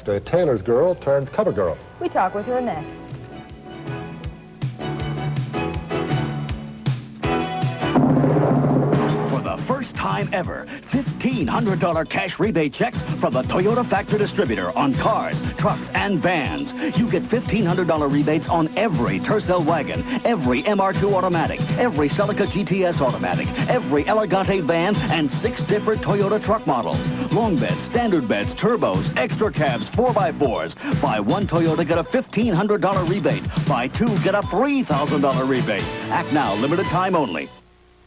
next. A tailor's girl turns cover girl. We talk with her next. First time ever, $1,500 cash rebate checks from the Toyota Factory Distributor on cars, trucks, and vans. You get $1,500 rebates on every Tercel wagon, every MR2 automatic, every Celica GTS automatic, every Elegante van, and 6 different Toyota truck models. Long beds, standard beds, turbos, extra cabs, 4x4s. Buy one Toyota, get a $1,500 rebate. Buy two, get a $3,000 rebate. Act now, limited time only.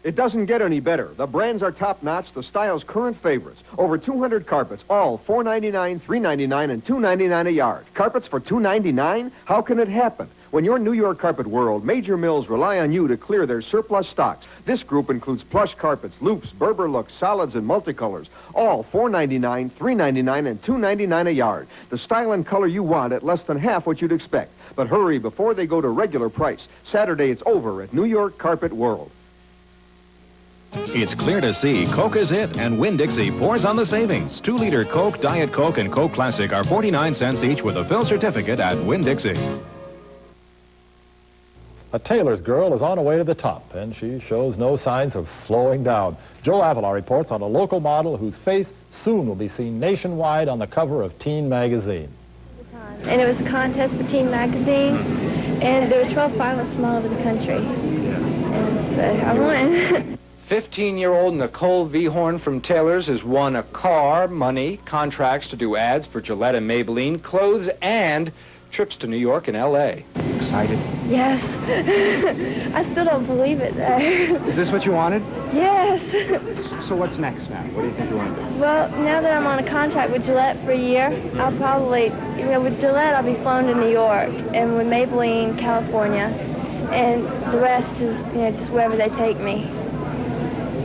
It doesn't get any better. The brands are top-notch, the style's current favorites. Over 200 carpets, all $4.99, $3.99, and $2.99 a yard. Carpets for $2.99? How can it happen? When you're New York Carpet World, major mills rely on you to clear their surplus stocks. This group includes plush carpets, loops, Berber looks, solids, and multicolors. All $4.99, $3.99, and $2.99 a yard. The style and color you want at less than half what you'd expect. But hurry before they go to regular price. Saturday, it's over at New York Carpet World. It's clear to see Coke is it, and Winn-Dixie pours on the savings. 2-liter Coke, Diet Coke, and Coke Classic are 49 cents each with a fill certificate at Winn-Dixie. A tailor's girl is on her way to the top, and she shows no signs of slowing down. Joe Avila reports on a local model whose face soon will be seen nationwide on the cover of Teen magazine. And it was a contest for Teen magazine, and there were 12 finalists from all over the country. And so I won. 15-year-old Nicole Vehorn from Taylor's has won a car, money, contracts to do ads for Gillette and Maybelline, clothes, and trips to New York and L.A. Excited? Yes. I still don't believe it, though. Is this what you wanted? Yes. So what's next now? What do you think you want to do? Well, now that I'm on a contract with Gillette for a year, I'll probably, with Gillette, I'll be flown to New York, and with Maybelline, California, and the rest is, just wherever they take me.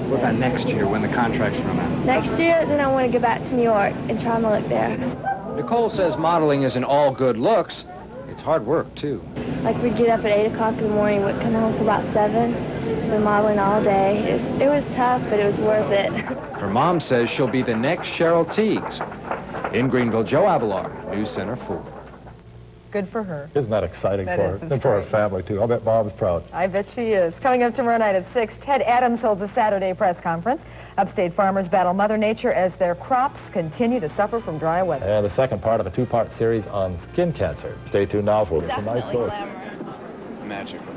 What about next year when the contracts run out? Next year, then I want to go back to New York and try my luck there. Nicole says modeling isn't all good looks. It's hard work, too. Like, we'd get up at 8 o'clock in the morning, we'd come home till about 7, been modeling all day. It was tough, but it was worth it. Her mom says she'll be the next Cheryl Teagues. In Greenville, Joe Avalar, News Center 4. Good for her. Isn't that exciting That for is, her? And for her family, too. I'll bet Bob's proud. I bet she is. Coming up tomorrow night at 6, Ted Adams holds a Saturday press conference. Upstate farmers battle Mother Nature as their crops continue to suffer from dry weather. And the second part of a 2-part series on skin cancer. Stay tuned now for some nice stories. Magical.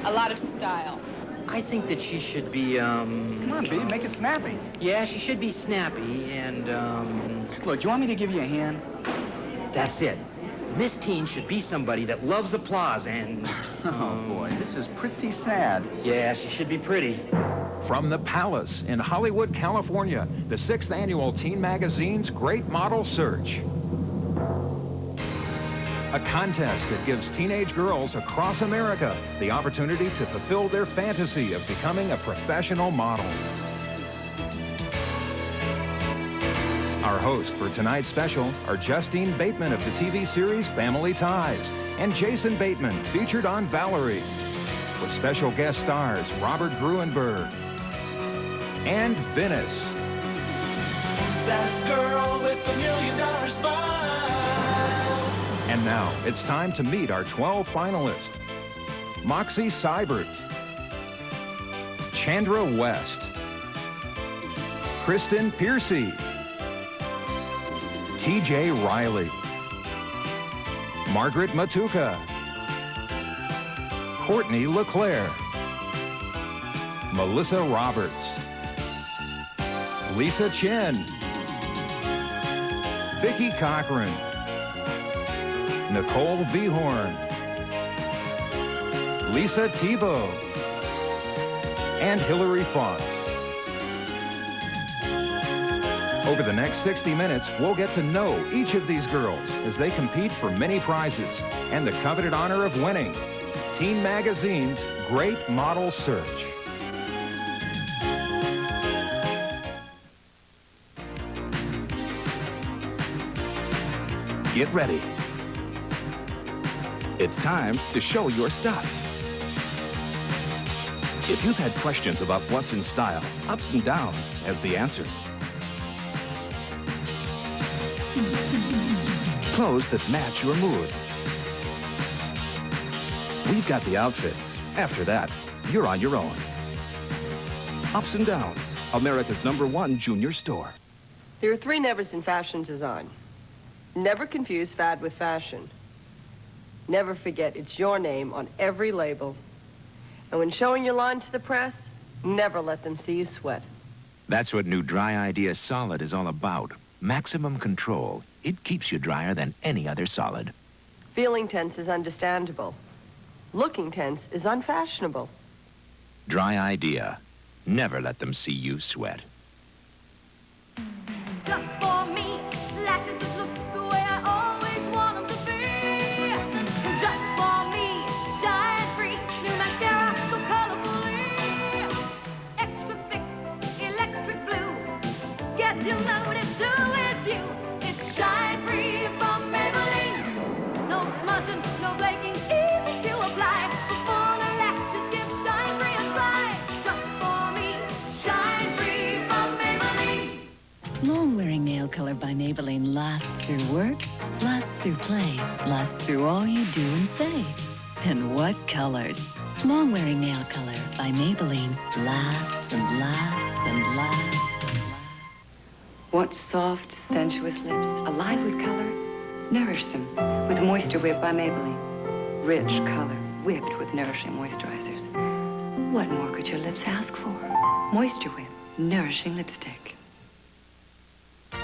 A lot of style. I think that she should be, Come on, B, make it snappy. Yeah, she should be snappy and, Look, do you want me to give you a hand? That's it. Miss Teen should be somebody that loves applause and... Oh, boy, this is pretty sad. Yeah, she should be pretty. From the Palace in Hollywood, California, the 6th annual Teen Magazine's Great Model Search. A contest that gives teenage girls across America the opportunity to fulfill their fantasy of becoming a professional model. Our hosts for tonight's special are Justine Bateman of the TV series Family Ties and Jason Bateman, featured on Valerie, with special guest stars Robert Gruenberg and Venice. That girl with the $1 million smile. And now it's time to meet our 12 finalists. Moxie Seibert, Chandra West, Kristen Piercy, T.J. Riley, Margaret Matuka, Courtney LeClaire, Melissa Roberts, Lisa Chin, Vicki Cochran, Nicole Vehorn, Lisa Tebow, and Hillary Foss. Over the next 60 minutes, we'll get to know each of these girls as they compete for many prizes and the coveted honor of winning Teen Magazine's Great Model Search. Get ready. It's time to show your stuff. If you've had questions about what's in style, ups and downs as the answers. clothes that match your mood. We've got the outfits. After that, you're on your own. Ups and Downs, America's #1 junior store. There are 3 nevers in fashion design. Never confuse fad with fashion. Never forget it's your name on every label. And when showing your line to the press, never let them see you sweat. That's what new Dry Idea Solid is all about. Maximum control. It keeps you drier than any other solid. Feeling tense is understandable. Looking tense is unfashionable. Dry Idea. Never let them see you sweat. Just for me, lashes that look the way I always want them to be. Just for me, shine free, new mascara so colorfully. Extra thick, electric blue, get you loaded to with you. It's shine free from Maybelline. No smudging, no flaking, easy to apply. Before the lashes give shine free a try. Just for me, shine free from Maybelline. Long-wearing nail color by Maybelline lasts through work, lasts through play, lasts through all you do and say. And what colors? Long-wearing nail color by Maybelline lasts and lasts and lasts and lasts. Want soft, sensuous lips, alive with color? Nourish them with Moisture Whip by Maybelline. Rich color, whipped with nourishing moisturizers. What more could your lips ask for? Moisture Whip, nourishing lipstick.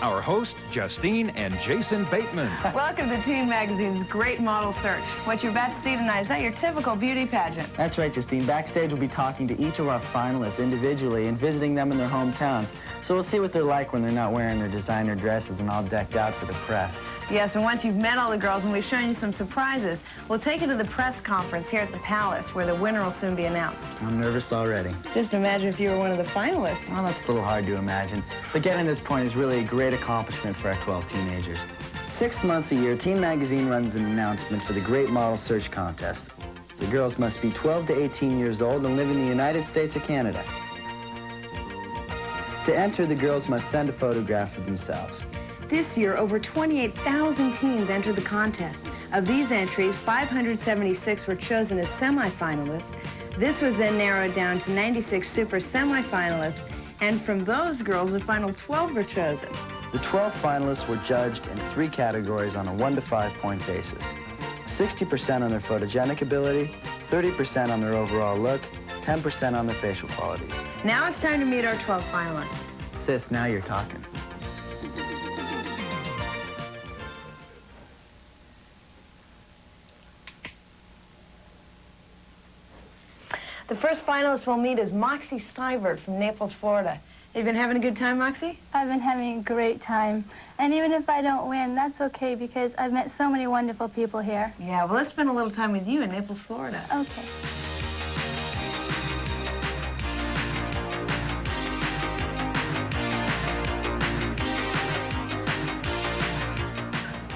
Our host, Justine and Jason Bateman. Welcome to Teen Magazine's Great Model Search. What you're about to see tonight is not your typical beauty pageant. That's right, Justine. Backstage, we'll be talking to each of our finalists individually and visiting them in their hometowns. So we'll see what they're like when they're not wearing their designer dresses and all decked out for the press. Yes, and once you've met all the girls and we've shown you some surprises, we'll take you to the press conference here at the Palace, where the winner will soon be announced. I'm nervous already. Just imagine if you were one of the finalists. Well, that's a little hard to imagine. But getting to this point is really a great accomplishment for our 12 teenagers. 6 months a year, Teen Magazine runs an announcement for the Great Model Search Contest. The girls must be 12 to 18 years old and live in the United States or Canada. To enter, the girls must send a photograph of themselves. This year, over 28,000 teens entered the contest. Of these entries, 576 were chosen as semifinalists. This was then narrowed down to 96 super semifinalists, and from those girls, the final 12 were chosen. The 12 finalists were judged in 3 categories on a 1 to 5 point basis. 60% on their photogenic ability, 30% on their overall look, 10% on their facial qualities. Now it's time to meet our 12 finalists. Sis, now you're talking. The first finalist we'll meet is Moxie Stivert from Naples, Florida. Have you been having a good time, Moxie? I've been having a great time. And even if I don't win, that's okay because I've met so many wonderful people here. Yeah, well, let's spend a little time with you in Naples, Florida. Okay.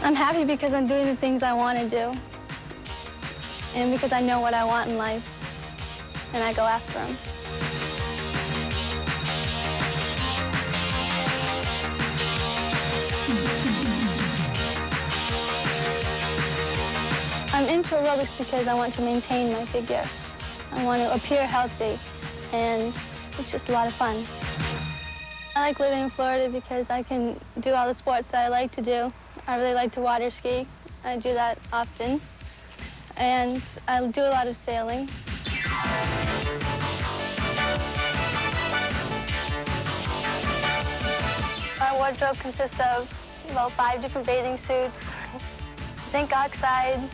I'm happy because I'm doing the things I want to do. And because I know what I want in life. And I go after them. I'm into aerobics because I want to maintain my figure. I want to appear healthy, and it's just a lot of fun. I like living in Florida because I can do all the sports that I like to do. I really like to water ski. I do that often. And I do a lot of sailing. Our wardrobe consists of about 5 different bathing suits, zinc oxide,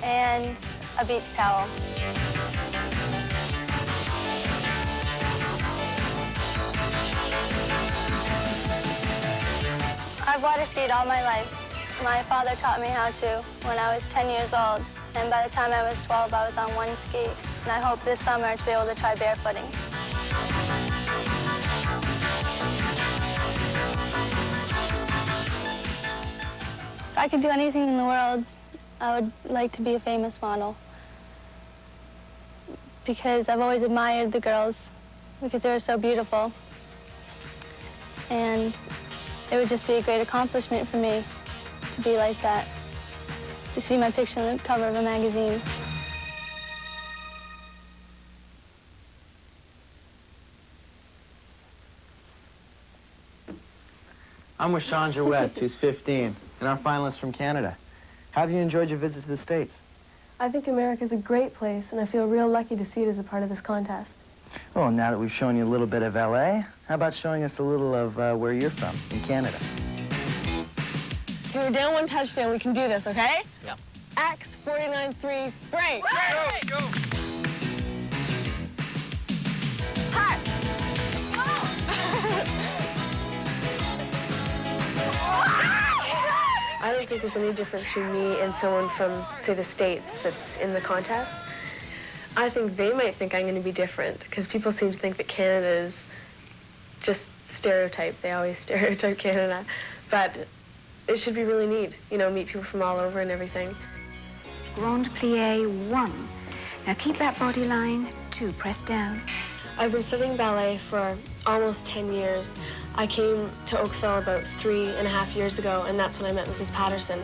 and a beach towel. I've water skied all my life. My father taught me how to when I was 10 years old, and by the time I was 12, I was on one ski. And I hope this summer to be able to try barefooting. If I could do anything in the world, I would like to be a famous model. Because I've always admired the girls, because they were so beautiful. And it would just be a great accomplishment for me to be like that, to see my picture on the cover of a magazine. I'm with Chandra West, who's 15, and our finalist from Canada. How have you enjoyed your visit to the States? I think America's a great place, and I feel real lucky to see it as a part of this contest. Well, now that we've shown you a little bit of L.A., how about showing us a little of where you're from, in Canada? Okay, we're down 1 touchdown. We can do this, okay? Yeah. Axe 49-3, break. Go! Hot. I don't think there's any difference between me and someone from, say, the States that's in the contest. I think they might think I'm going to be different, because people seem to think that Canada is just stereotyped. They always stereotype Canada. But it should be really neat, you know, meet people from all over and everything. Grand plie 1. Now keep that body line. 2, press down. I've been studying ballet for almost 10 years. I came to Oakville about 3.5 years ago, and that's when I met Mrs. Patterson.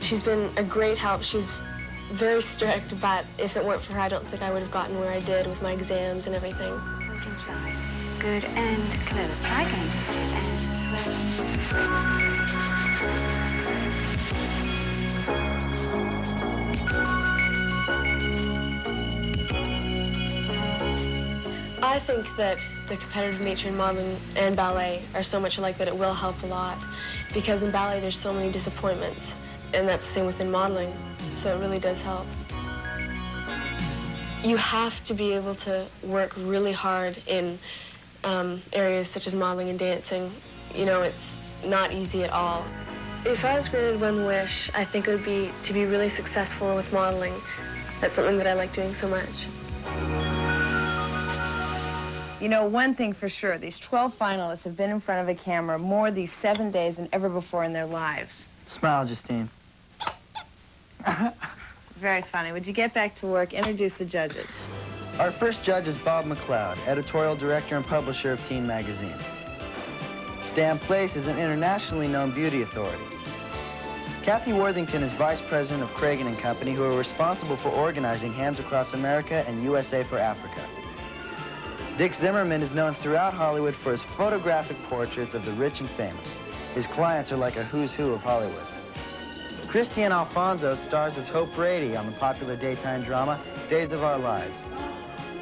She's been a great help. She's very strict, but if it weren't for her, I don't think I would have gotten where I did with my exams and everything. Look inside. Good, and close. Try again. I think that the competitive nature in modeling and ballet are so much alike that it will help a lot, because in ballet there's so many disappointments, and that's the same within modeling, so it really does help. You have to be able to work really hard in areas such as modeling and dancing. You know, it's not easy at all. If I was granted one wish, I think it would be to be really successful with modeling. That's something that I like doing so much. You know, one thing for sure, these 12 finalists have been in front of a camera more these 7 days than ever before in their lives. Smile, Justine. Very funny. Would you get back to work? Introduce the judges. Our first judge is Bob McLeod, editorial director and publisher of Teen Magazine. Stan Place is an internationally known beauty authority. Kathy Worthington is vice president of Cragen & Company, who are responsible for organizing Hands Across America and USA for Africa. Dick Zimmerman is known throughout Hollywood for his photographic portraits of the rich and famous. His clients are like a who's who of Hollywood. Christiane Alfonso stars as Hope Brady on the popular daytime drama Days of Our Lives.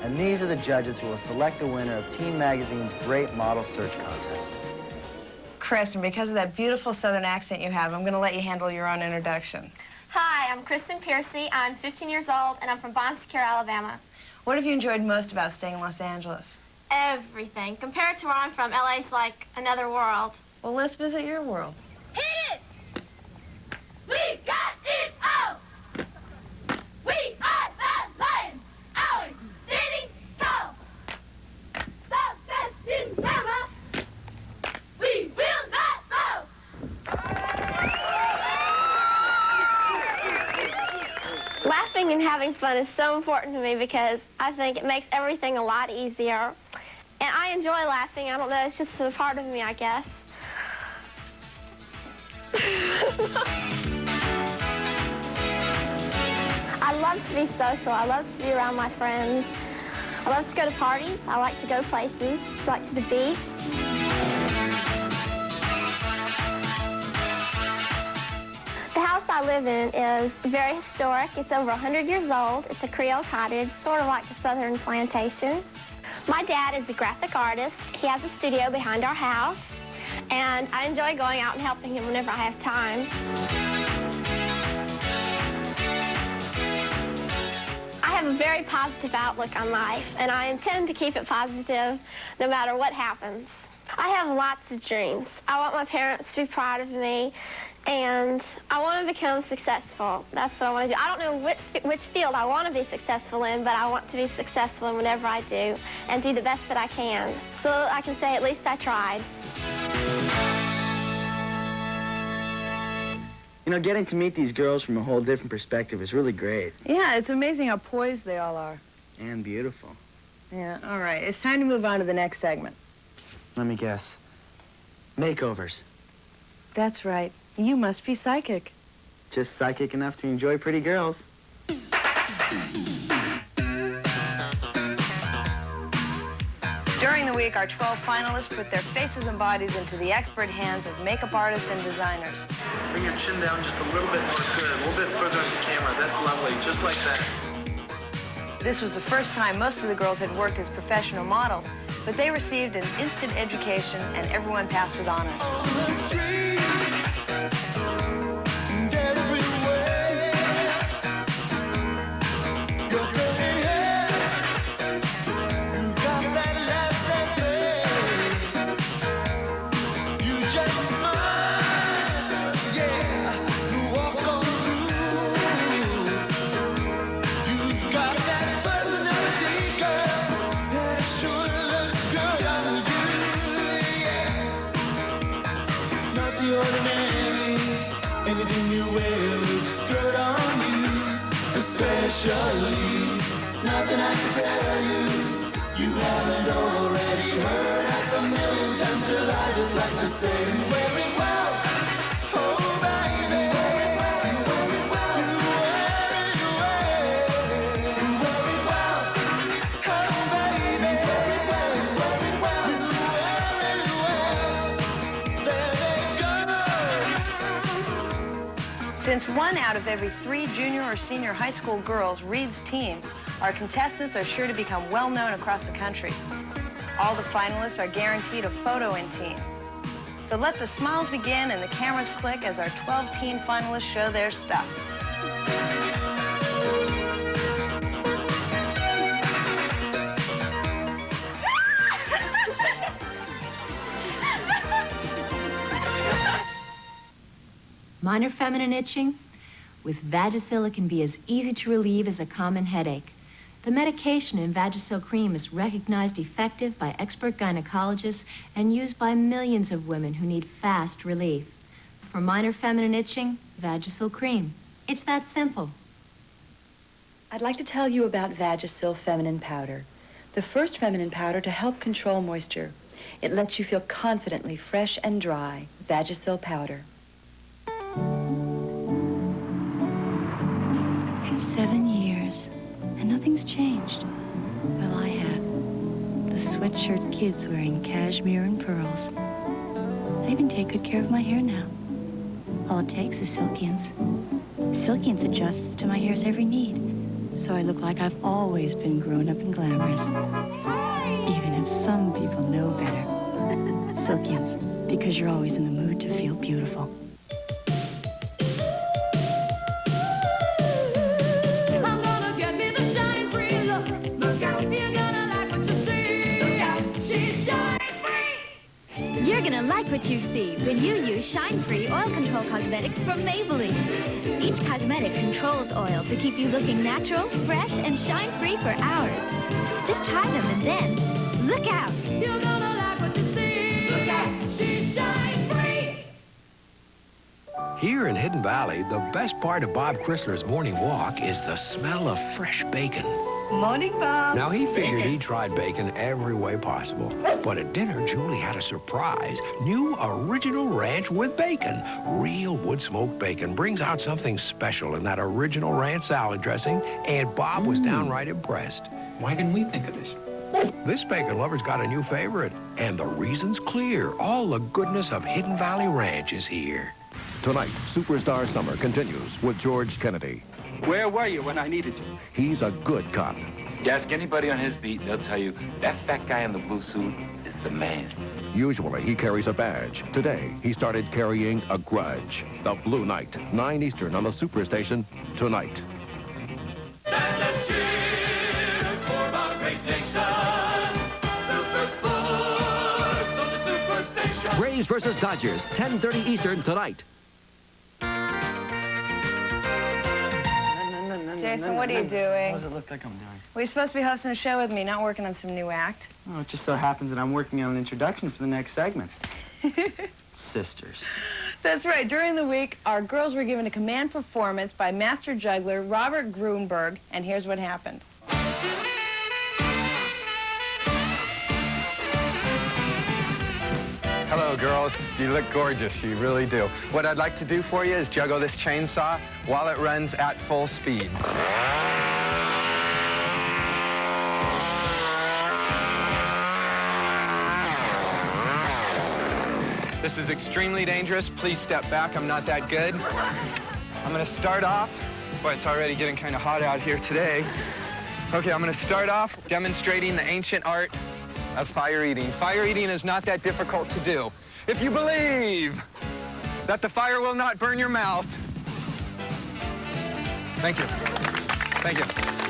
And these are the judges who will select the winner of Teen Magazine's Great Model Search Contest. Chris, and because of that beautiful Southern accent you have, I'm going to let you handle your own introduction. Hi, I'm Kristen Piercy. I'm 15 years old, and I'm from Bon Secour, Alabama. What have you enjoyed most about staying in Los Angeles? Everything. Compared to where I'm from, LA's like another world. Well, let's visit your world. Hit it! We got it all! We are the lions! Our city tall! The best in summer! We will not fall! Laughing and having fun is so important to me because I think it makes everything a lot easier. And I enjoy laughing. I don't know, it's just a part of me, I guess. I love to be social. I love to be around my friends. I love to go to parties. I like to go places, like to the beach. The house I live in is very historic. It's over 100 years old. It's a Creole cottage, sort of like the Southern plantation. My dad is a graphic artist. He has a studio behind our house, and I enjoy going out and helping him whenever I have time. I have a very positive outlook on life, and I intend to keep it positive no matter what happens. I have lots of dreams. I want my parents to be proud of me, and I want to become successful. That's what I want to do. I don't know which field I want to be successful in, but I want to be successful in whatever I do and do the best that I can. So I can say at least I tried. You know, getting to meet these girls from a whole different perspective is really great. Yeah, it's amazing how poised they all are. And beautiful. Yeah, all right. It's time to move on to the next segment. Let me guess. Makeovers. That's right. You must be psychic. Just psychic enough to enjoy pretty girls. During the week, our 12 finalists put their faces and bodies into the expert hands of makeup artists and designers. Bring your chin down just a little bit more. Good. A little bit further on the camera. That's lovely. Just like that. This was the first time most of the girls had worked as professional models, but they received an instant education and everyone passed with honors. Anything you wear looks good on you, especially nothing I can tell you. You haven't already heard half a million times till I just like to say, you wear it well, oh baby, you wear it well, you wear it well, you wear it well, oh baby, you wear it well, you wear it well, you wear it well, there they go. Since 1 out of every 3 junior or senior high school girls reads teen, our contestants are sure to become well known across the country. All the finalists are guaranteed a photo in teen. So let the smiles begin and the cameras click as our 12 teen finalists show their stuff. Minor feminine itching? With Vagisil, it can be as easy to relieve as a common headache. The medication in Vagisil cream is recognized effective by expert gynecologists and used by millions of women who need fast relief. For minor feminine itching, Vagisil cream. It's that simple. I'd like to tell you about Vagisil Feminine Powder, the first feminine powder to help control moisture. It lets you feel confidently fresh and dry. Vagisil Powder. It's 7 years, and nothing's changed. Well, I have. The sweatshirt kids wearing cashmere and pearls. I even take good care of my hair now. All it takes is Silkians. Silkians adjusts to my hair's every need, so I look like I've always been grown up and glamorous. Even if some people know better. Silkians, because you're always in the mood to feel beautiful. You're gonna like what you see when you use Shine-Free Oil Control Cosmetics from Maybelline. Each cosmetic controls oil to keep you looking natural, fresh, and shine-free for hours. Just try them and then, look out! You're gonna like what you see. Look out, she's shine-free! Here in Hidden Valley, the best part of Bob Chrysler's morning walk is the smell of fresh bacon. Morning, Bob. Now, he figured he tried bacon every way possible. But at dinner, Julie had a surprise. New original ranch with bacon. Real wood-smoked bacon brings out something special in that original ranch salad dressing, and Bob was downright impressed. Why didn't we think of this? This bacon lover's got a new favorite, and the reason's clear. All the goodness of Hidden Valley Ranch is here. Tonight, Superstar Summer continues with George Kennedy. Where were you when I needed you? He's a good cop. You ask anybody on his beat, they'll tell you that fat guy in the blue suit is the man. Usually, he carries a badge. Today, he started carrying a grudge. The Blue Knight, 9 Eastern on the Superstation tonight. Stand and cheer for our great nation. Super Sports on the Superstation. Braves versus Dodgers, 10:30 Eastern tonight. Jason, what are you doing? What does it look like I'm doing? Well, you're supposed to be hosting a show with me, not working on some new act. Oh, it just so happens that I'm working on an introduction for the next segment. Sisters. That's right. During the week, our girls were given a command performance by master juggler Robert Grunberg, and here's what happened. Hello, girls. You look gorgeous. You really do. What I'd like to do for you is juggle this chainsaw while it runs at full speed. This is extremely dangerous. Please step back. I'm not that good. I'm going to start off. Boy, it's already getting kind of hot out here today. Okay, I'm going to start off demonstrating the ancient art of fire eating. Fire eating is not that difficult to do. If you believe that the fire will not burn your mouth. Thank you. Thank you.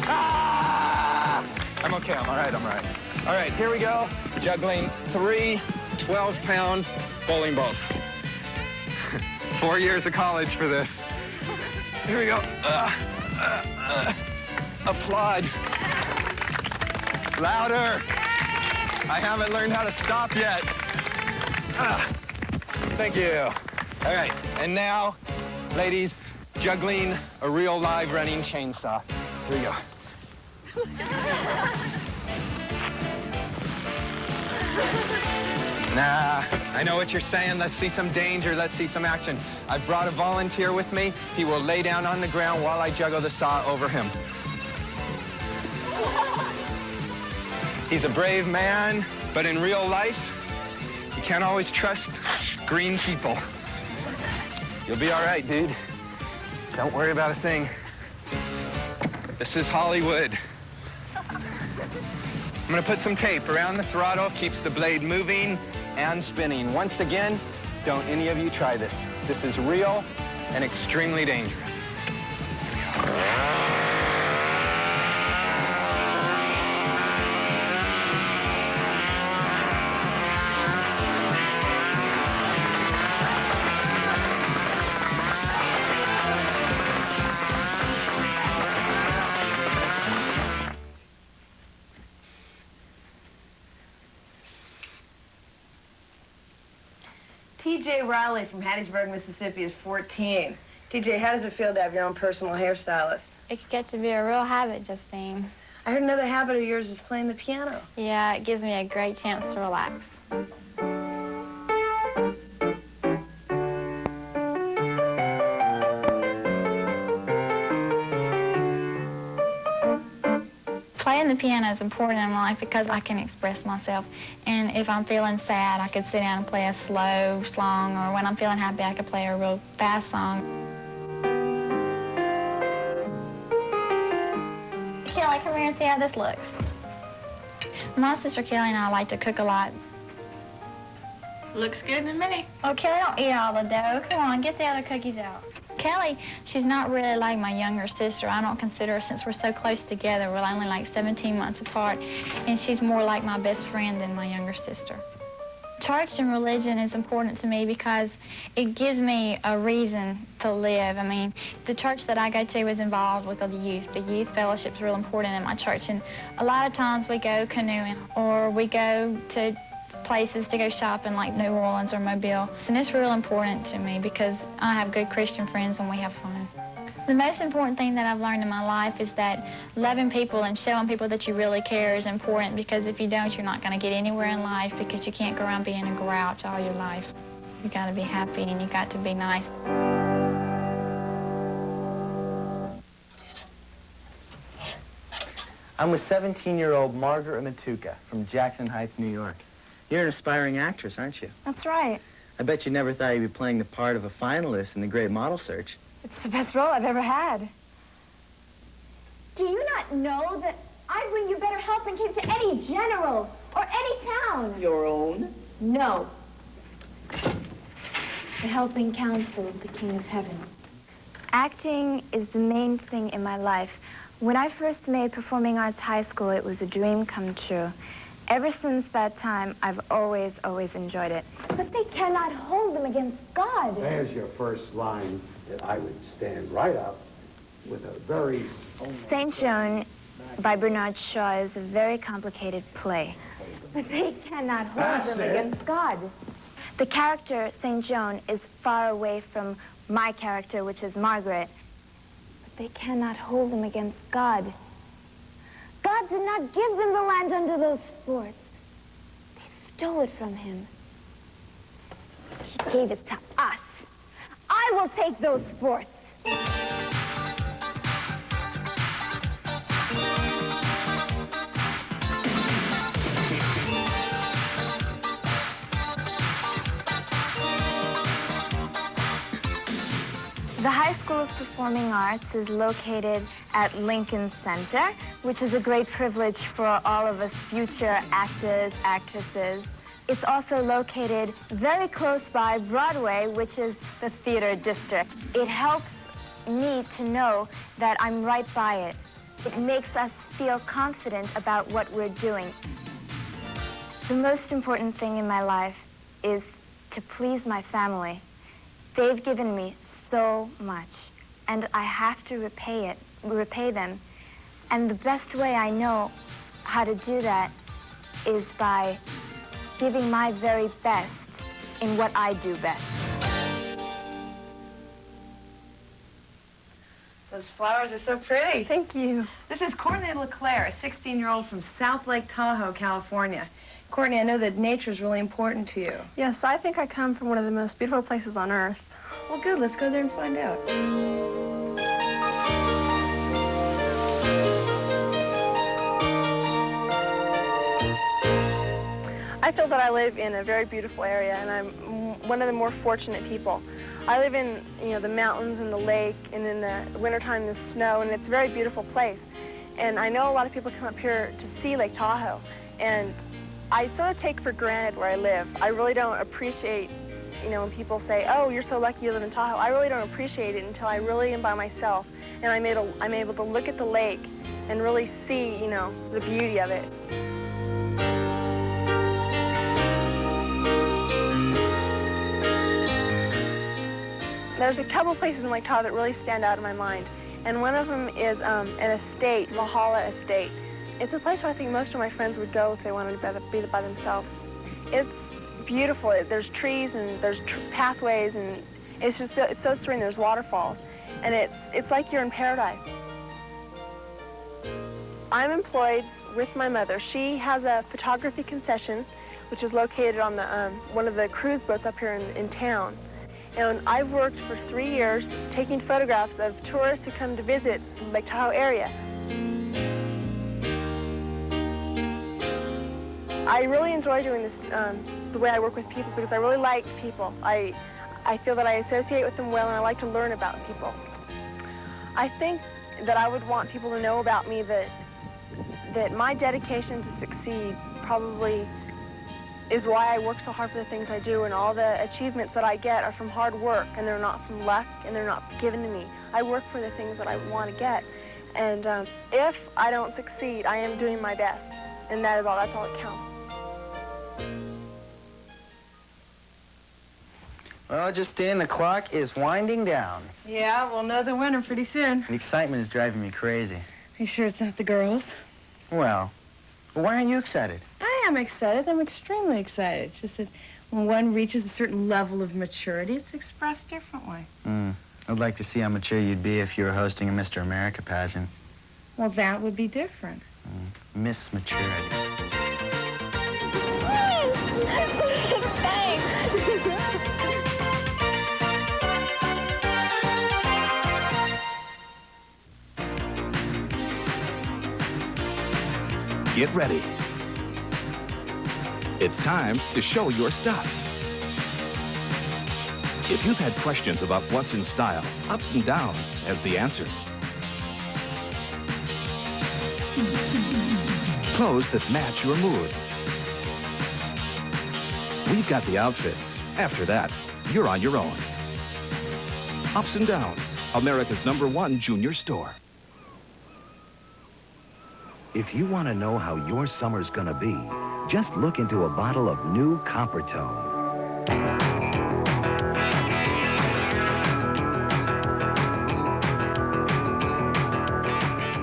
Ah! I'm okay. I'm all right. I'm all right. All right, here we go. Juggling 3 12-pound bowling balls. 4 years of college for this. Here we go. Applaud. Louder. I haven't learned how to stop yet. Thank you. All right, and now, ladies, juggling a real live running chainsaw. Here we go. Nah, I know what you're saying. Let's see some danger. Let's see some action. I've brought a volunteer with me. He will lay down on the ground while I juggle the saw over him. He's a brave man, but in real life, you can't always trust green people. You'll be all right, dude. Don't worry about a thing. This is Hollywood. I'm gonna put some tape around the throttle, keeps the blade moving and spinning. Once again, don't any of you try this. This is real and extremely dangerous. TJ Riley from Hattiesburg, Mississippi is 14. TJ, how does it feel to have your own personal hairstylist? It could get to be a real habit, Justine. I heard another habit of yours is playing the piano. Yeah, it gives me a great chance to relax. Playing the piano is important in my life because I can express myself. And if I'm feeling sad, I could sit down and play a slow song, or when I'm feeling happy, I could play a real fast song. Kelly, come here and see how this looks. My sister Kelly and I like to cook a lot. Looks good to me. Oh, Kelly, don't eat all the dough. Come on, get the other cookies out. Kelly, she's not really like my younger sister. I don't consider her, since we're so close together. We're only like 17 months apart, and she's more like my best friend than my younger sister. Church and religion is important to me because it gives me a reason to live. I mean, the church that I go to is involved with the youth. The youth fellowship is real important in my church, and a lot of times we go canoeing or we go to places to go shopping like New Orleans or Mobile. And it's real important to me because I have good Christian friends and we have fun. The most important thing that I've learned in my life is that loving people and showing people that you really care is important, because if you don't, you're not going to get anywhere in life, because you can't go around being a grouch all your life. You got to be happy and you got to be nice. I'm with 17-year-old Margaret Matuka from Jackson Heights, New York. You're an aspiring actress, aren't you? That's right. I bet you never thought you'd be playing the part of a finalist in the Great Model Search. It's the best role I've ever had. Do you not know that I'd bring you better help than came to any general or any town? Your own? No. The helping counsel of the King of Heaven. Acting is the main thing in my life. When I first made Performing Arts High School, it was a dream come true. Ever since that time, I've always enjoyed it. But they cannot hold them against God. There's your first line that I would stand right up with a very... Saint Joan by Bernard Shaw is a very complicated play. But they cannot hold them against God. The character, Saint Joan, is far away from my character, which is Margaret. But they cannot hold them against God. God did not give them the land under those forts. They stole it from him. gave it to us. I will take those sports. The High School of Performing Arts is located at Lincoln Center, which is a great privilege for all of us future actors, actresses. It's also located very close by Broadway, which is the theater district. It helps me to know that I'm right by it. It makes us feel confident about what we're doing. The most important thing in my life is to please my family. They've given me so much, and I have to repay them. And the best way I know how to do that is by giving my very best in what I do best. Those flowers are so pretty. Thank you. This is Courtney LeClaire, a 16-year-old from South Lake Tahoe, California. Courtney, I know that nature is really important to you. Yes, I think I come from one of the most beautiful places on Earth. Well, good. Let's go there and find out. I feel that I live in a very beautiful area, and I'm one of the more fortunate people. I live in, the mountains and the lake, and in the wintertime, the snow, and it's a very beautiful place. And I know a lot of people come up here to see Lake Tahoe, and I sort of take for granted where I live. I really don't appreciate, when people say, oh, you're so lucky you live in Tahoe. I really don't appreciate it until I really am by myself, and I'm able to look at the lake and really see, the beauty of it. There's a couple places in Lake Tahoe that really stand out in my mind, and one of them is an estate, Valhalla Estate. It's a place where I think most of my friends would go if they wanted to be by themselves. It's beautiful. There's trees and there's pathways, and it's so serene. There's waterfalls, and it's like you're in paradise. I'm employed with my mother. She has a photography concession, which is located on the one of the cruise boats up here in town. And I've worked for 3 years taking photographs of tourists who come to visit the Lake Tahoe area. I really enjoy doing this, the way I work with people, because I really like people. I feel that I associate with them well, and I like to learn about people. I think that I would want people to know about me that my dedication to succeed probably is why I work so hard for the things I do, and all the achievements that I get are from hard work, and they're not from luck, and they're not given to me. I work for the things that I want to get, and if I don't succeed, I am doing my best, and that's all that counts. Well, Justine, the clock is winding down. Yeah, we'll know the winner pretty soon. The excitement is driving me crazy. You sure it's not the girls? Well, why aren't you excited? I am excited. I'm extremely excited. It's just that when one reaches a certain level of maturity, it's expressed differently. I'd like to see how mature you'd be if you were hosting a Mr. America pageant. Well, that would be different. Miss Maturity. Thanks. Get ready. It's time to show your stuff. If you've had questions about what's in style, ups and downs has the answers. Clothes that match your mood. We've got the outfits. After that, you're on your own. Ups and Downs, America's #1 junior store. If you want to know how your summer's gonna be, just look into a bottle of new Coppertone.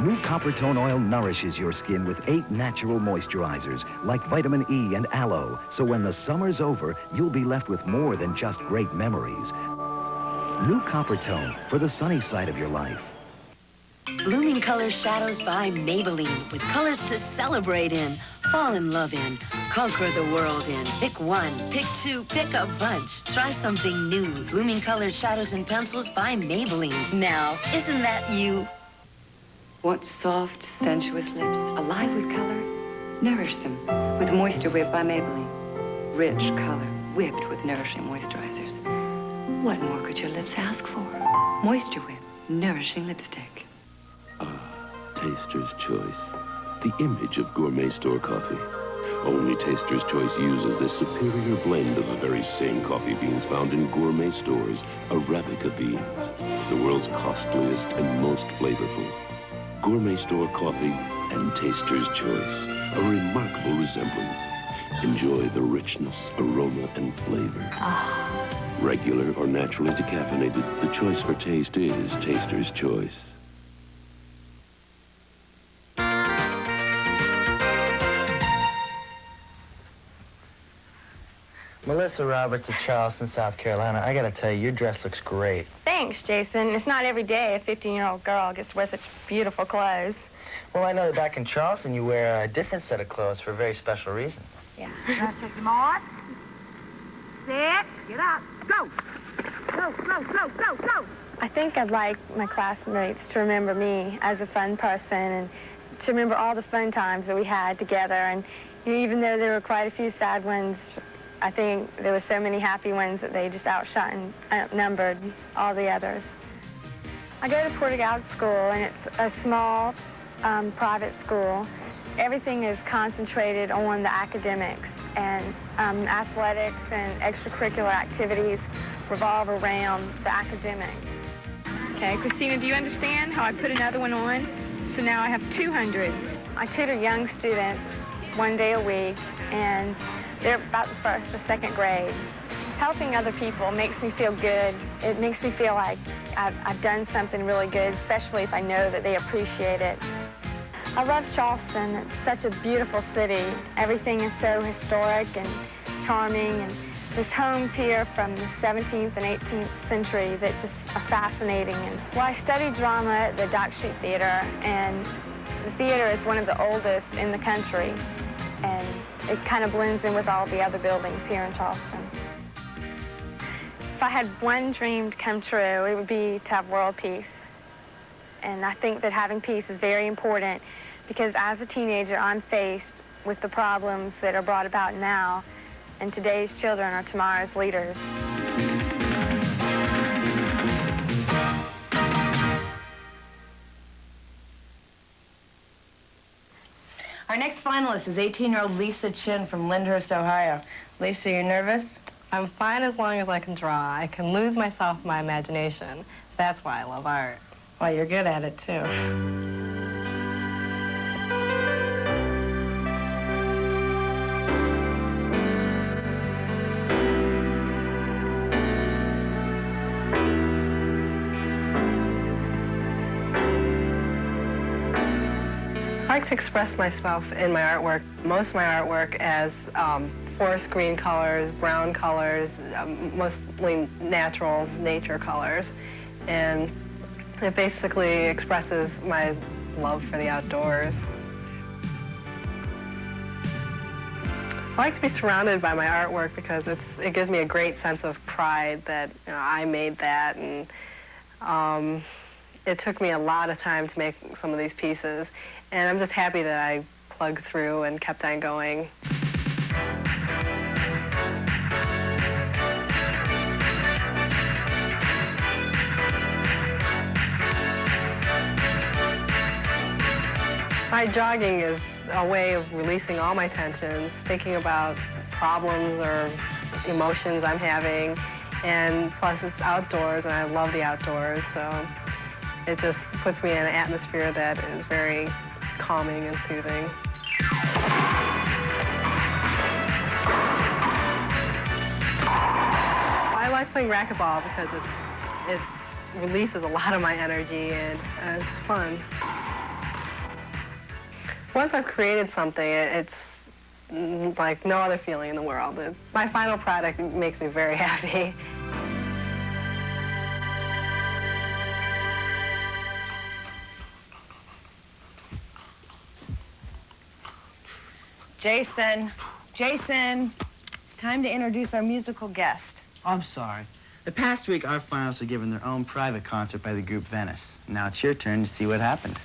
New Coppertone oil nourishes your skin with 8 natural moisturizers like vitamin E and aloe, so when the summer's over, you'll be left with more than just great memories. New Coppertone for the sunny side of your life. Blooming Color Shadows by Maybelline, with colors to celebrate in. Fall in love in. Conquer the world in. Pick one, pick two, pick a bunch. Try something new. Blooming colored shadows and pencils by Maybelline. Now, isn't that you? Want soft, sensuous lips, alive with color? Nourish them with Moisture Whip by Maybelline. Rich color, whipped with nourishing moisturizers. What more could your lips ask for? Moisture Whip, nourishing lipstick. Taster's Choice. The image of gourmet store coffee. Only Taster's Choice uses this superior blend of the very same coffee beans found in gourmet stores, Arabica beans. The world's costliest and most flavorful. Gourmet store coffee and Taster's Choice. A remarkable resemblance. Enjoy the richness, aroma, and flavor. Regular or naturally decaffeinated, the choice for taste is Taster's Choice. Melissa Roberts of Charleston, South Carolina. I gotta tell you, your dress looks great. Thanks, Jason. It's not every day a 15-year-old girl gets to wear such beautiful clothes. Well, I know that back in Charleston, you wear a different set of clothes for a very special reason. Yeah. Now take them on. Sit. Get up. Go. Go, go, go, go, go. I think I'd like my classmates to remember me as a fun person and to remember all the fun times that we had together. And you know, even though there were quite a few sad ones, I think there were so many happy ones that they just outnumbered all the others. I go to Porter Gaud School, and it's a small private school. Everything is concentrated on the academics, and athletics and extracurricular activities revolve around the academics. Okay, Christina, do you understand how I put another one on? So now I have 200. I tutor young students 1 day a week, and they're about the first or second grade. Helping other people makes me feel good. It makes me feel like I've done something really good, especially if I know that they appreciate it. I love Charleston. It's such a beautiful city. Everything is so historic and charming, and there's homes here from the 17th and 18th century that just are fascinating. And well, I studied drama at the Dock Street Theater, and the theater is one of the oldest in the country, and it kind of blends in with all the other buildings here in Charleston. If I had one dream to come true, it would be to have world peace. And I think that having peace is very important because as a teenager, I'm faced with the problems that are brought about now, and today's children are tomorrow's leaders. Our next finalist is 18-year-old Lisa Chin from Lyndhurst, Ohio. Lisa, you nervous? I'm fine as long as I can draw. I can lose myself in my imagination. That's why I love art. Well, you're good at it, too. I like to express myself in my artwork, most of my artwork as forest green colors, brown colors, mostly natural nature colors. And it basically expresses my love for the outdoors. I like to be surrounded by my artwork because it gives me a great sense of pride that I made that, and it took me a lot of time to make some of these pieces. And I'm just happy that I plugged through and kept on going. My jogging is a way of releasing all my tensions, thinking about problems or emotions I'm having, and plus it's outdoors, and I love the outdoors, so it just puts me in an atmosphere that is very calming and soothing. I like playing racquetball because it releases a lot of my energy, and it's fun. Once I've created something, it's like no other feeling in the world. My final product makes me very happy. Jason, time to introduce our musical guest. I'm sorry. The past week, our finalists were given their own private concert by the group Venice. Now it's your turn to see what happened.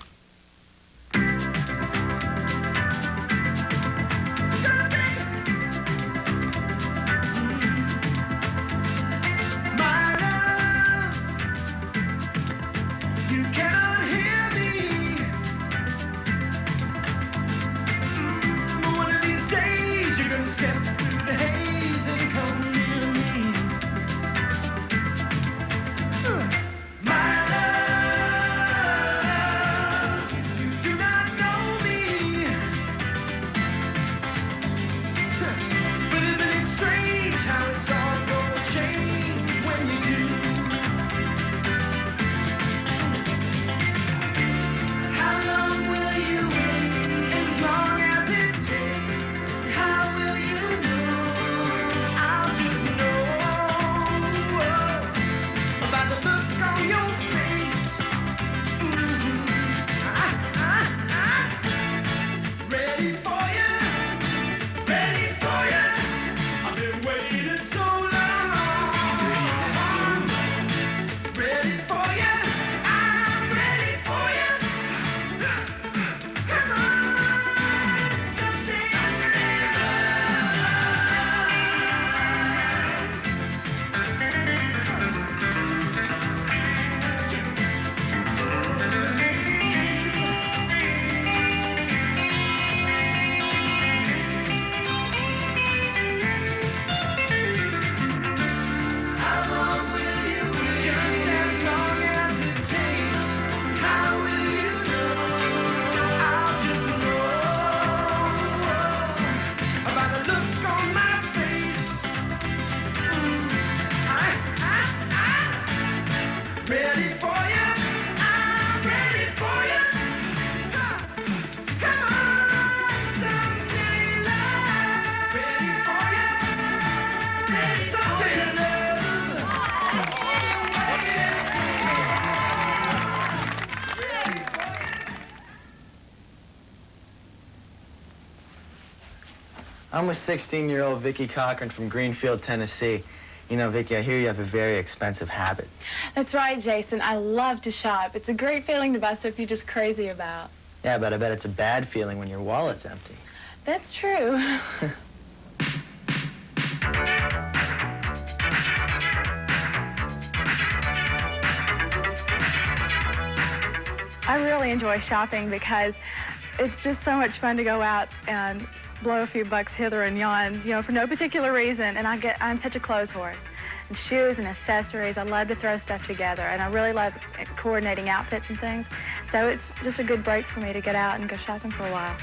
I'm with 16-year-old Vicky Cochran from Greenfield, Tennessee. You know, Vicky, I hear you have a very expensive habit. That's right, Jason. I love to shop. It's a great feeling to buy stuff you're just crazy about. Yeah, but I bet it's a bad feeling when your wallet's empty. That's true. I really enjoy shopping because it's just so much fun to go out and blow a few bucks hither and yon, you know, for no particular reason, and I'm such a clothes horse. And shoes and accessories, I love to throw stuff together, and I really love coordinating outfits and things, so it's just a good break for me to get out and go shopping for a while.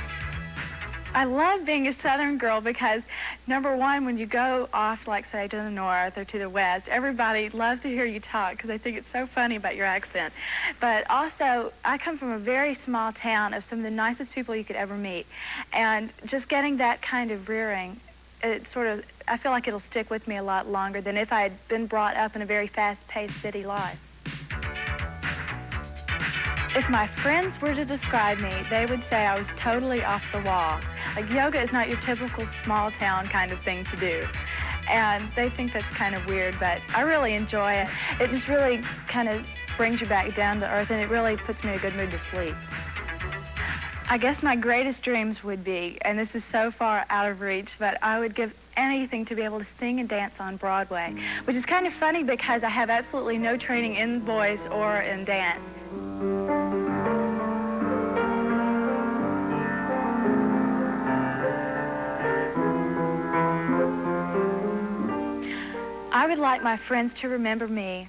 I love being a Southern girl because, number one, when you go off, like, say, to the north or to the west, everybody loves to hear you talk because they think it's so funny about your accent. But also, I come from a very small town of some of the nicest people you could ever meet. And just getting that kind of rearing, it sort of, I feel like it'll stick with me a lot longer than if I had been brought up in a very fast-paced city life. If my friends were to describe me, they would say I was totally off the wall. Like, yoga is not your typical small town kind of thing to do. And they think that's kind of weird, but I really enjoy it. It just really kind of brings you back down to earth, and it really puts me in a good mood to sleep. I guess my greatest dreams would be, and this is so far out of reach, but I would give anything to be able to sing and dance on Broadway, which is kind of funny because I have absolutely no training in voice or in dance. I would like my friends to remember me.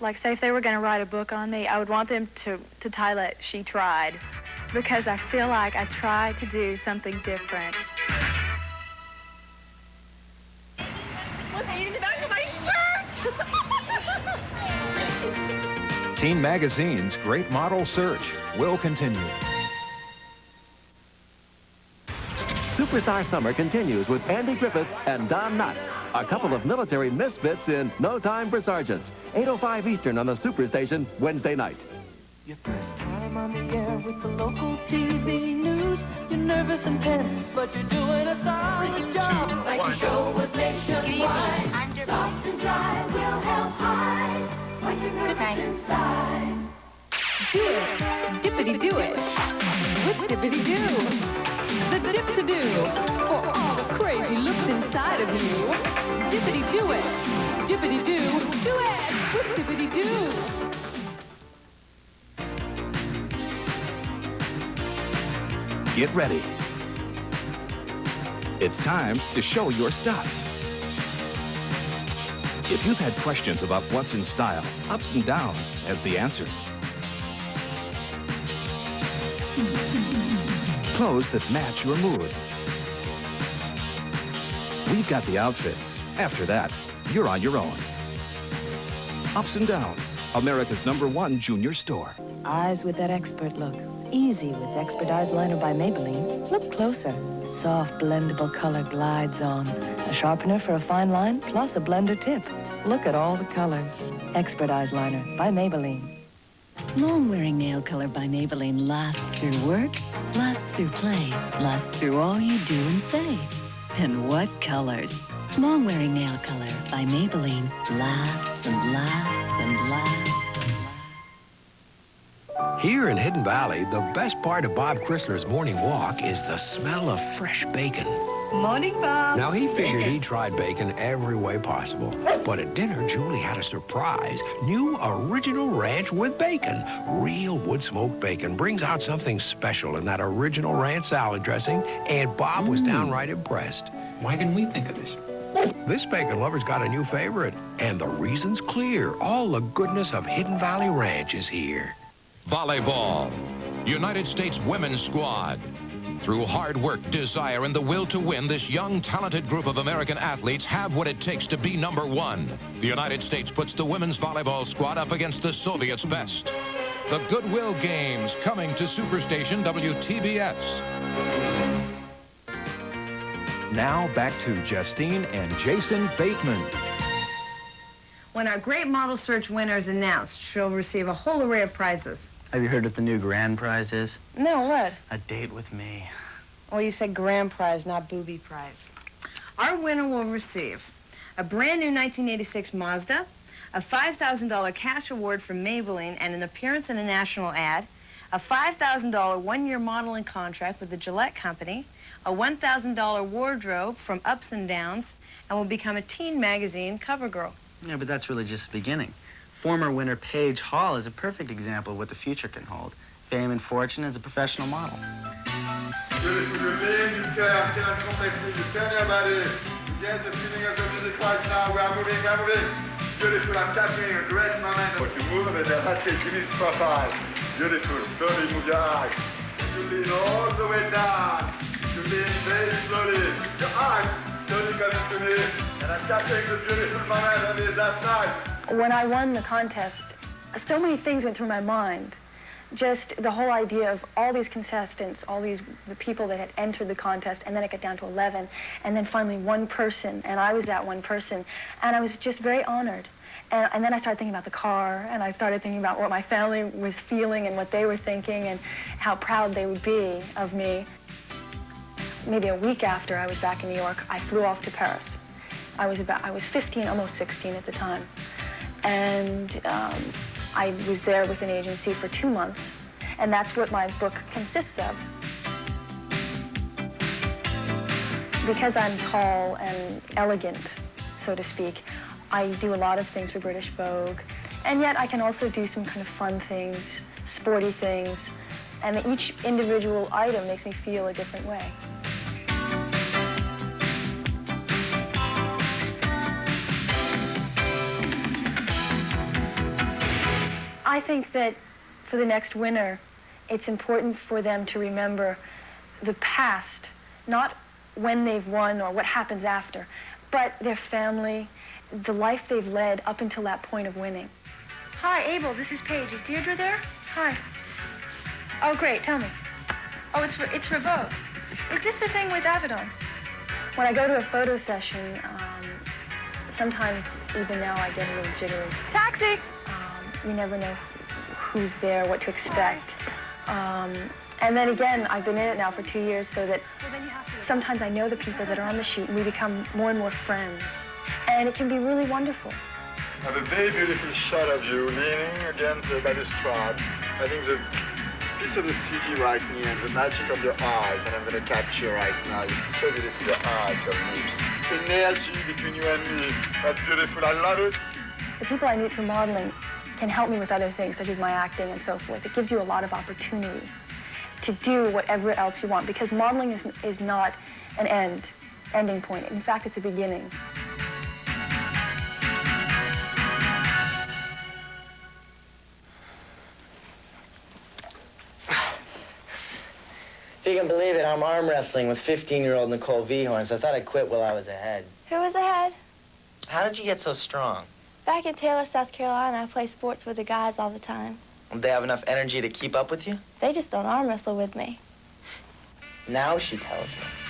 Like, say, if they were going to write a book on me, I would want them to title it She Tried, because I feel like I tried to do something different. What's eating the back of my shirt? Teen Magazine's Great Model Search will continue. Superstar Summer continues with Andy Griffith and Don Knotts, a couple of military misfits in No Time for Sergeants, 8:05 Eastern on the Superstation Wednesday night. Your first time on the air with the local TV news. You're nervous and tense, but you're doing a solid job. Like your show was nationwide. Soft and dry will help hide when you're nervous inside. Do it, dippity do it, with dippity do. The dip to do for all the crazy looks inside of you. Dippity do it, dippity do it with dippity do. Get ready. It's time to show your stuff. If you've had questions about what's in style, Ups and Downs has the answers. Clothes that match your mood. We've got the outfits. After that, you're on your own. Ups and Downs, America's #1 junior store. Eyes with that expert look. Easy with Expert Eyes Liner by Maybelline. Look closer. Soft, blendable color glides on. A sharpener for a fine line, plus a blender tip. Look at all the colors. Expert Eyes Liner by Maybelline. Long-wearing nail color by Maybelline lasts through work, lasts through play, lasts through all you do and say. And what colors? Long-wearing nail color by Maybelline lasts and lasts and lasts. Here in Hidden Valley, the best part of Bob Chrysler's morning walk is the smell of fresh bacon. Morning, Bob. Now, he figured he tried bacon every way possible. But at dinner, Julie had a surprise. New Original Ranch with bacon. Real wood-smoked bacon brings out something special in that Original Ranch salad dressing, and Bob was downright impressed. Why didn't we think of this? This bacon lover's got a new favorite, and the reason's clear. All the goodness of Hidden Valley Ranch is here. Volleyball, United States Women's Squad. Through hard work, desire, and the will to win, this young, talented group of American athletes have what it takes to be #1. The United States puts the women's volleyball squad up against the Soviets' best. The Goodwill Games, coming to Superstation WTBS. Now back to Justine and Jason Bateman. When our Great Model Search winner is announced, she'll receive a whole array of prizes. Have you heard what the new grand prize is? No, what? A date with me. Well, you said grand prize, not booby prize. Our winner will receive a brand new 1986 Mazda, a $5,000 cash award from Maybelline and an appearance in a national ad, a $5,000 one-year modeling contract with the Gillette Company, a $1,000 wardrobe from Ups and Downs, and will become a teen magazine cover girl. Yeah, but that's really just the beginning. Former winner Paige Hall is a perfect example of what the future can hold. Fame and fortune as a professional model. Beautiful, I'm capturing a great moment. What you move with the Jimmy's profile. Beautiful, slowly move your eyes. You lean all the way down. You lean very slowly. Your eyes slowly coming to me. And I'm capturing the beautiful moment of it. That's nice. When I won the contest, so many things went through my mind. Just the whole idea of all these contestants, the people that had entered the contest, and then it got down to 11, and then finally one person, and I was that one person, and I was just very honored. And then I started thinking about the car, and I started thinking about what my family was feeling and what they were thinking and how proud they would be of me. Maybe a week after I was back in New York, I flew off to Paris. I was 15, almost 16 at the time. And I was there with an agency for 2 months, and that's what my book consists of. Because I'm tall and elegant, so to speak, I do a lot of things for British Vogue, and yet I can also do some kind of fun things, sporty things, and each individual item makes me feel a different way. I think that for the next winner, it's important for them to remember the past, not when they've won or what happens after, but their family, the life they've led up until that point of winning. Hi, Abel, this is Paige. Is Deirdre there? Hi. Oh, great, tell me. Oh, it's for Vogue. Is this the thing with Avedon? When I go to a photo session, sometimes even now I get a little jittery. Taxi! You never know who's there, what to expect. And then again, I've been in it now for 2 years, so that sometimes I know the people that are on the shoot, and we become more and more friends. And it can be really wonderful. I have a very beautiful shot of you leaning against the balustrade. I think the piece of the city right near and the magic of your eyes, and I'm going to capture right now. It's so beautiful, your eyes, your lips. The energy between you and me, that's beautiful. I love it. The people I meet for modeling can help me with other things, such as my acting and so forth. It gives you a lot of opportunity to do whatever else you want, because modeling is not an ending point. In fact, it's a beginning. If you can believe it, I'm arm wrestling with 15-year-old Nicole Vehorn, so I thought I'd quit while I was ahead. Who was ahead? How did you get so strong? Back in Taylor, South Carolina, I play sports with the guys all the time. They have enough energy to keep up with you? They just don't arm wrestle with me. Now she tells me.